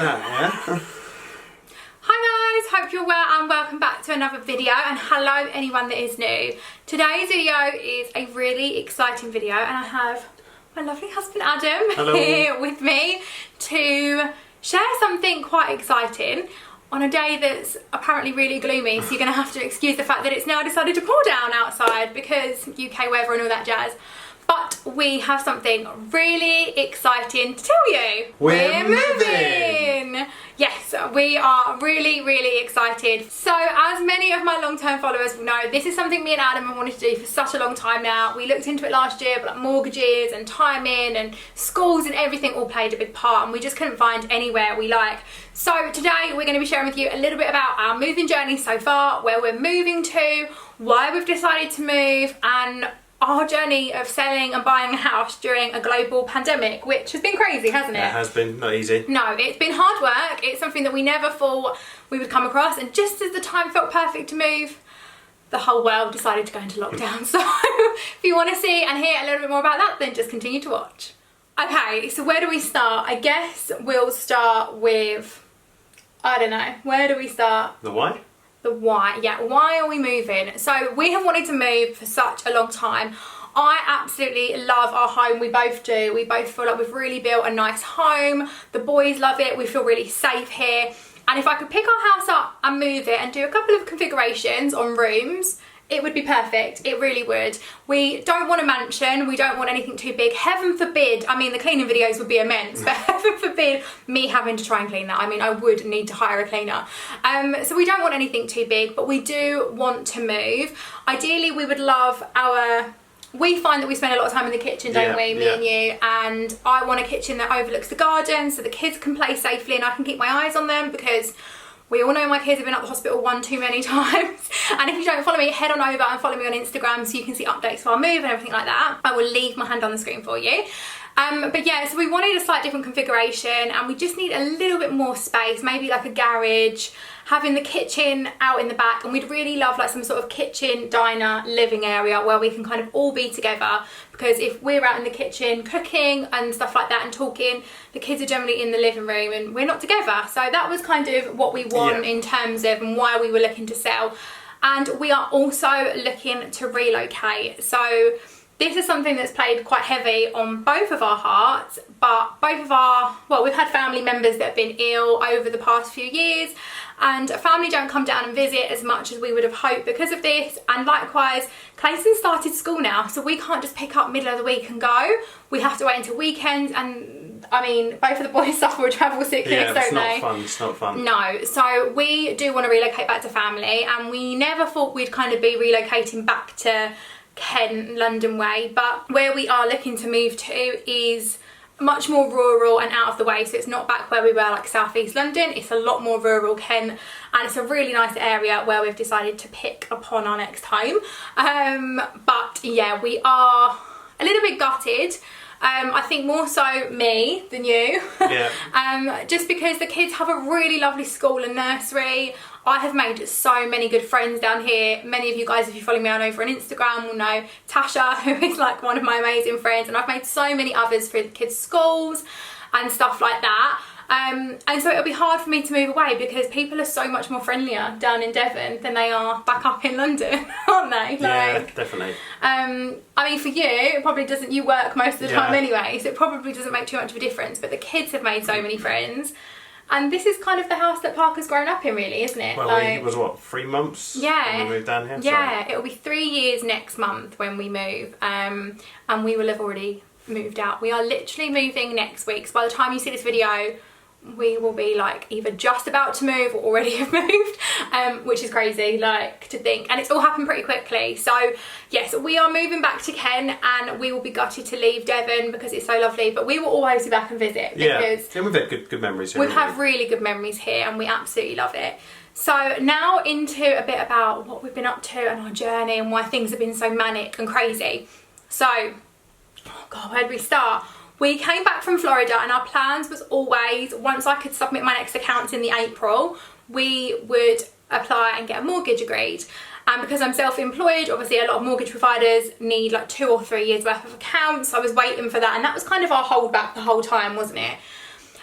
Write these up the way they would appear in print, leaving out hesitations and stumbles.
that, yeah? Hi guys, hope you're well and welcome back to another video, and hello anyone that is new. Today's video is a really exciting video and I have my lovely husband Adam here with me to share something quite exciting on a day that's apparently really gloomy, so you're going to have to excuse the fact that it's now decided to pour down outside because UK weather and all that jazz. But we have something really exciting to tell you. We're moving! Yes, we are really excited. So as many of my long-term followers will know, this is something me and Adam have wanted to do for such a long time now. We looked into it last year, but like mortgages and timing and schools and everything all played a big part, and we just couldn't find anywhere we like. So today we're going to be sharing with you a little bit about our moving journey so far, where we're moving to, why we've decided to move, and our journey of selling and buying a house during a global pandemic, which has been crazy, hasn't it? It has been, not easy. No, it's been hard work. It's something that we never thought we would come across, and just as the time felt perfect to move, the whole world decided to go into lockdown. So if you want to see and hear a little bit more about that, then just continue to watch. Okay, so where do we start? I guess we'll start with, I don't know, where do we start? The why? The why, yeah, why are we moving? So we have wanted to move for such a long time. I absolutely love our home, we both do. We both feel like we've really built a nice home. The boys love it, we feel really safe here. And if I could pick our house up and move it and do a couple of configurations on rooms, it would be perfect, it really would. We don't want a mansion, we don't want anything too big. Heaven forbid, I mean the cleaning videos would be immense, but heaven forbid me having to try and clean that. I mean I would need to hire a cleaner. So we don't want anything too big, but we do want to move. Ideally we would love we find that we spend a lot of time in the kitchen, don't we, me and you, and I want a kitchen that overlooks the garden so the kids can play safely and I can keep my eyes on them, because we all know my kids have been up the hospital one too many times. And if you don't follow me, head on over and follow me on Instagram so you can see updates of our move and everything like that. I will leave my hand on the screen for you. But yeah, so we wanted a slight different configuration and we just need a little bit more space, maybe like a garage, having the kitchen out in the back, and we'd really love like some sort of kitchen, diner, living area where we can kind of all be together, because if we're out in the kitchen cooking and stuff like that and talking, the kids are generally in the living room and we're not together. So that was kind of what we want in terms of and why we were looking to sell. And we are also looking to relocate. So this is something that's played quite heavy on both of our hearts, but we've had family members that have been ill over the past few years, and family don't come down and visit as much as we would have hoped because of this. And likewise, Clayton started school now, so we can't just pick up middle of the week and go. We have to wait until weekends, and I mean, both of the boys suffer with travel sickness, don't they? It's not fun. No, so we do want to relocate back to family, and we never thought we'd kind of be relocating back to Kent, London way, but where we are looking to move to is much more rural and out of the way. So it's not back where we were like southeast London, it's a lot more rural Kent, and it's a really nice area where we've decided to pick upon our next home. But yeah, we are a little bit gutted. I think more so me than you. Yeah. Just because the kids have a really lovely school and nursery. I have made so many good friends down here. Many of you guys, if you follow me on over on Instagram, will know Tasha, who is like one of my amazing friends, and I've made so many others for the kids' schools and stuff like that. And so it'll be hard for me to move away because people are so much more friendlier down in Devon than they are back up in London, aren't they? Yeah, definitely. I mean, for you, it probably doesn't, you work most of the time anyway, so it probably doesn't make too much of a difference, but the kids have made so many friends. And this is kind of the house that Parker's grown up in, really, isn't it? Well, like, it was what, 3 months when we moved down here? Yeah, it'll be 3 years next month when we move, and we will have already moved out. We are literally moving next week, so by the time you see this video, we will be like either just about to move or already have moved, which is crazy, like, to think, and it's all happened pretty quickly. So yes, we are moving back to Kent, and we will be gutted to leave Devon because it's so lovely, but we will always be back and visit, because we've had good memories here. We've had really good memories here and we absolutely love it. So now into a bit about what we've been up to and our journey and why things have been so manic and crazy. So, oh God, where do we start? We came back from Florida and our plans was always, once I could submit my next accounts in the April, we would apply and get a mortgage agreed. And because I'm self-employed, obviously a lot of mortgage providers need like 2 or 3 years worth of accounts. So I was waiting for that, and that was kind of our holdback the whole time, wasn't it?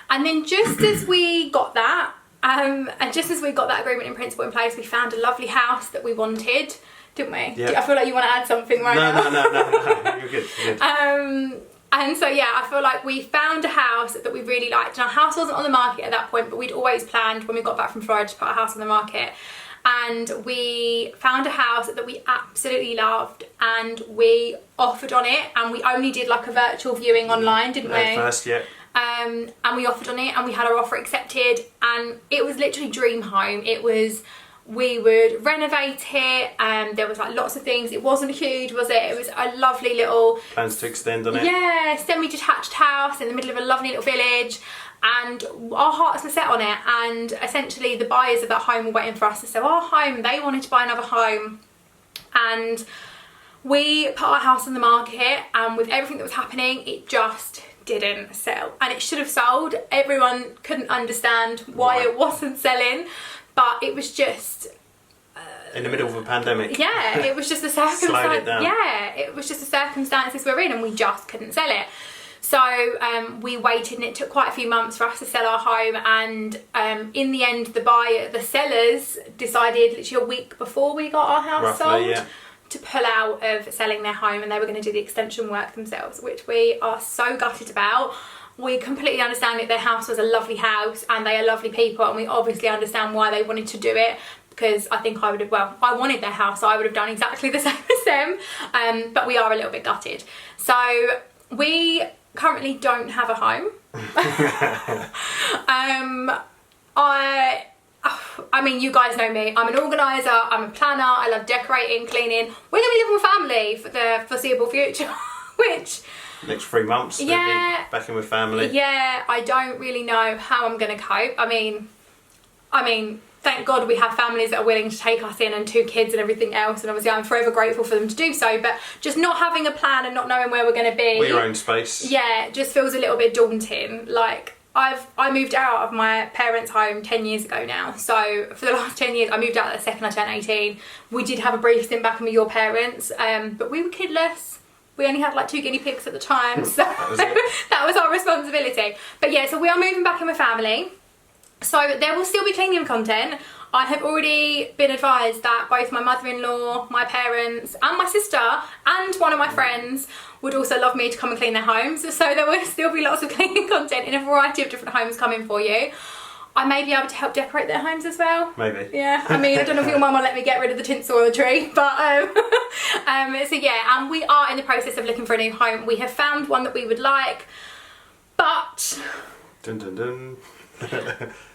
And then just as we got that, and just as we got that agreement in principle in place, we found a lovely house that we wanted, didn't we? Yeah. I feel like you want to add something right now. No, you're good. And so yeah, I feel like we found a house that we really liked, and our house wasn't on the market at that point, but we'd always planned when we got back from Florida to put our house on the market. And we found a house that we absolutely loved, and we offered on it, and we only did like a virtual viewing online, didn't we? At first, yeah. And we offered on it, and we had our offer accepted, and it was literally dream home. It was, we would renovate it, and there was like lots of things. It wasn't huge, was it? It was a lovely little... Plans to extend on it? Yeah, semi-detached house in the middle of a lovely little village, and our hearts were set on it. And essentially the buyers of that home were waiting for us to sell our home. They wanted to buy another home, and we put our house on the market, and with everything that was happening, it just didn't sell. And it should have sold. Everyone couldn't understand why it wasn't selling, but it was just in the middle of a pandemic. Yeah, it was just the circumstance. Slowed it down. Yeah, it was just the circumstances we're in, and we just couldn't sell it. So we waited, and it took quite a few months for us to sell our home. And in the end, the sellers decided literally a week before we got our house sold, yeah, to pull out of selling their home, and they were going to do the extension work themselves, which we are so gutted about. We completely understand that their house was a lovely house, and they are lovely people, and we obviously understand why they wanted to do it, because I think I would have, well, I wanted their house, so I would have done exactly the same as them, but we are a little bit gutted. So we currently don't have a home. I mean, you guys know me. I'm an organiser, I'm a planner, I love decorating, cleaning. We're going to be living with family for the foreseeable future, which... Next 3 months, yeah, back in with family. Yeah, I don't really know how I'm going to cope. I mean, thank God we have families that are willing to take us in, and 2 kids and everything else, and obviously I'm forever grateful for them to do so, but just not having a plan and not knowing where we're going to be... With your own space. Yeah, it just feels a little bit daunting. Like, I moved out of my parents' home 10 years ago now, so for the last 10 years I moved out the second I turned 18. We did have a brief stint back in with your parents, but we were kidless. We only had like 2 guinea pigs at the time, so that was our responsibility. But yeah, so we are moving back in with family, so there will still be cleaning content. I have already been advised that both my mother-in-law, my parents and my sister and one of my friends would also love me to come and clean their homes, so there will still be lots of cleaning content in a variety of different homes coming for you. I may be able to help decorate their homes as well. Maybe. Yeah, I mean, I don't know if your mum will let me get rid of the tinsel on the tree, but so yeah, and we are in the process of looking for a new home. We have found one that we would like, but... Dun dun dun.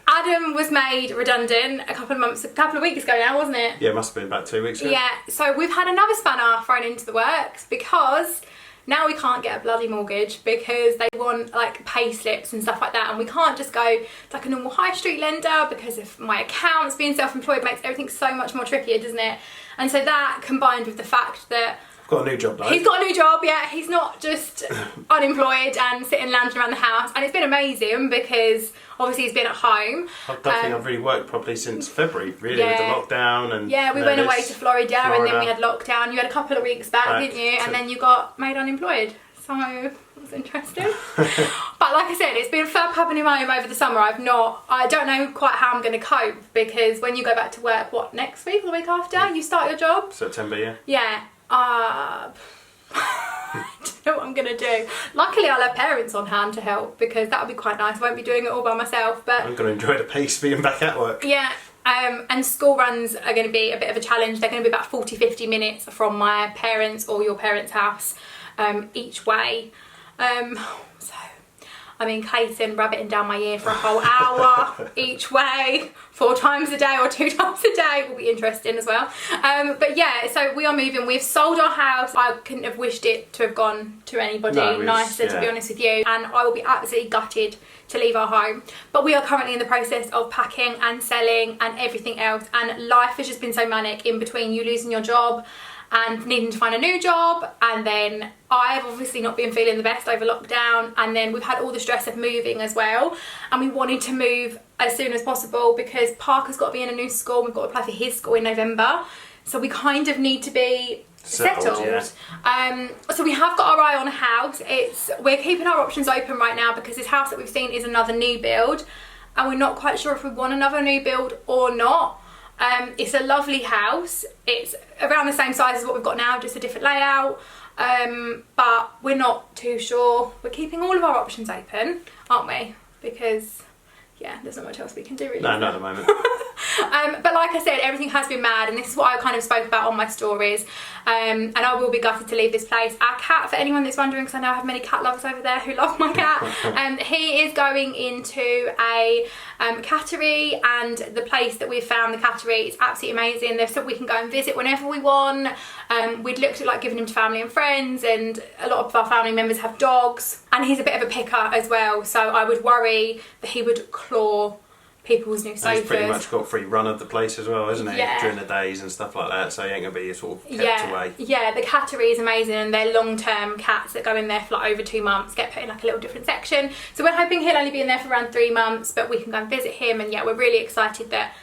Adam was made redundant a couple of weeks ago now, wasn't it? Yeah, it must have been about 2 weeks ago. Yeah, so we've had another spanner thrown into the works, because now we can't get a bloody mortgage because they want like pay slips and stuff like that, and we can't just go like a normal high street lender because of my accounts. Being self-employed makes everything so much more trickier, doesn't it? And so that, combined with the fact that got a new job though. He's got a new job, yeah. He's not just unemployed and sitting lounging around the house, and it's been amazing because obviously he's been at home. I don't think I've really worked properly since February, really, with the lockdown and... Yeah, we went away to Florida, and then we had lockdown. You had a couple of weeks back, didn't you? And then you got made unemployed. So it was interesting. But like I said, it's been fab happening home over the summer. I don't know quite how I'm going to cope, because when you go back to work, what, next week or the week after, you start your job? September, yeah. Yeah. I don't know what I'm going to do. Luckily I'll have parents on hand to help, because that would be quite nice. I won't be doing it all by myself. But I'm going to enjoy the pace being back at work. Yeah. And school runs are going to be a bit of a challenge. They're going to be about 40-50 minutes from my parents' or your parents' house each way. So, I mean, Clayton rabbiting down my ear for a whole hour each way, 4 times a day or 2 times a day will be interesting as well. But yeah, so we are moving. We've sold our house. I couldn't have wished it to have gone to anybody nicer, to be honest with you. And I will be absolutely gutted to leave our home. But we are currently in the process of packing and selling and everything else. And life has just been so manic in between you losing your job and needing to find a new job, and then I've obviously not been feeling the best over lockdown, and then we've had all the stress of moving as well, and we wanted to move as soon as possible because Parker's got to be in a new school. We've got to apply for his school in November, so we kind of need to be settled. Yeah. So we have got our eye on a house. We're keeping our options open right now because this house that we've seen is another new build, and we're not quite sure if we want another new build or not. It's a lovely house. It's around the same size as what we've got now, just a different layout. But we're not too sure. We're keeping all of our options open, aren't we? Because yeah, there's not much else we can do really. No, not at the moment. But like I said, everything has been mad, and this is what I kind of spoke about on my stories. And I will be gutted to leave this place. Our cat, for anyone that's wondering, because I know I have many cat lovers over there who love my cat, he is going into a cattery, and the place that we've found, the cattery, is absolutely amazing. They've said we can go and visit whenever we want. We'd looked at like giving him to family and friends, and a lot of our family members have dogs, and he's a bit of a picker as well, so I would worry that he would claw people's new sofas. He's pretty much got free run of the place as well, isn't he? Yeah. During the days and stuff like that, so he ain't going to be sort of kept away. Yeah, the cattery is amazing, and they're long-term cats that go in there for like over 2 months, get put in like a little different section. So we're hoping he'll only be in there for around 3 months, but we can go and visit him, and yeah, we're really excited that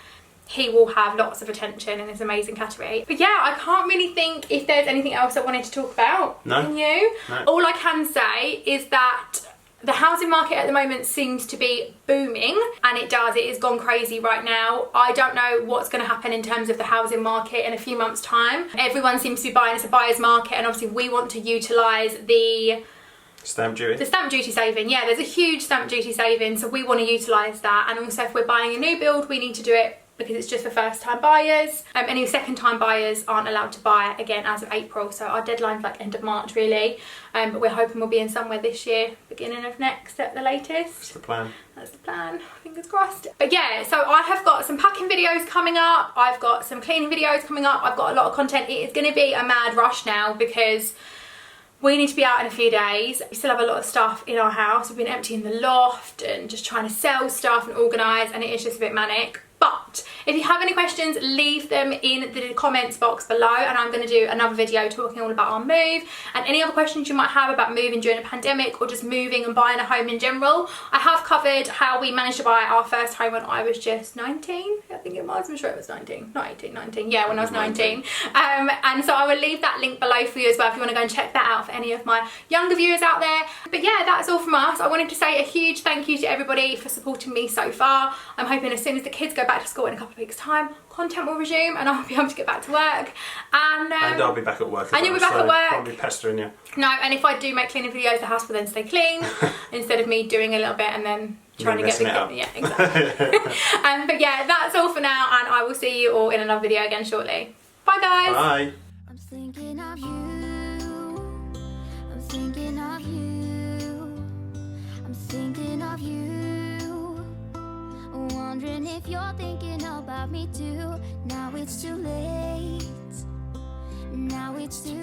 he will have lots of attention in this amazing cattery. But yeah, I can't really think if there's anything else I wanted to talk about. No. Can you? No. All I can say is that the housing market at the moment seems to be booming, and it has gone crazy right now. I don't know what's going to happen in terms of the housing market in a few months' time. Everyone seems to be buying, it's a buyer's market, and obviously we want to utilise the stamp duty? The stamp duty saving, yeah, there's a huge stamp duty saving, so we want to utilise that. And also if we're buying a new build, we need to do it because it's just for first time buyers. Any second time buyers aren't allowed to buy again as of April, so our deadline's like end of March really. But we're hoping we'll be in somewhere this year, beginning of next at the latest. That's the plan. That's the plan, fingers crossed. But yeah, so I have got some packing videos coming up, I've got some cleaning videos coming up, I've got a lot of content. It is going to be a mad rush now because we need to be out in a few days. We still have a lot of stuff in our house. We've been emptying the loft and just trying to sell stuff and organise, and it is just a bit manic. But if you have any questions, leave them in the comments box below, and I'm going to do another video talking all about our move and any other questions you might have about moving during a pandemic or just moving and buying a home in general. I have covered how we managed to buy our first home when I was just 19, I think it was. I'm sure it was 19, not 18, 19. Yeah, when I was 19. And so I will leave that link below for you as well if you want to go and check that out for any of my younger viewers out there. But yeah, that's all from us. I wanted to say a huge thank you to everybody for supporting me so far. I'm hoping as soon as the kids go back to school in a couple of weeks' time, content will resume and I'll be able to get back to work. And I'll be back at work. And you'll be back at work. I'll be pestering you. No, and if I do make cleaning videos, the house will then stay clean instead of me doing a little bit and then trying to get the up. Yeah, exactly. But yeah, that's all for now, and I will see you all in another video again shortly. Bye guys. Bye. I'm thinking of you. I'm thinking of you. I'm thinking of you. Wondering if you're thinking about me too. Now it's too late. Now it's too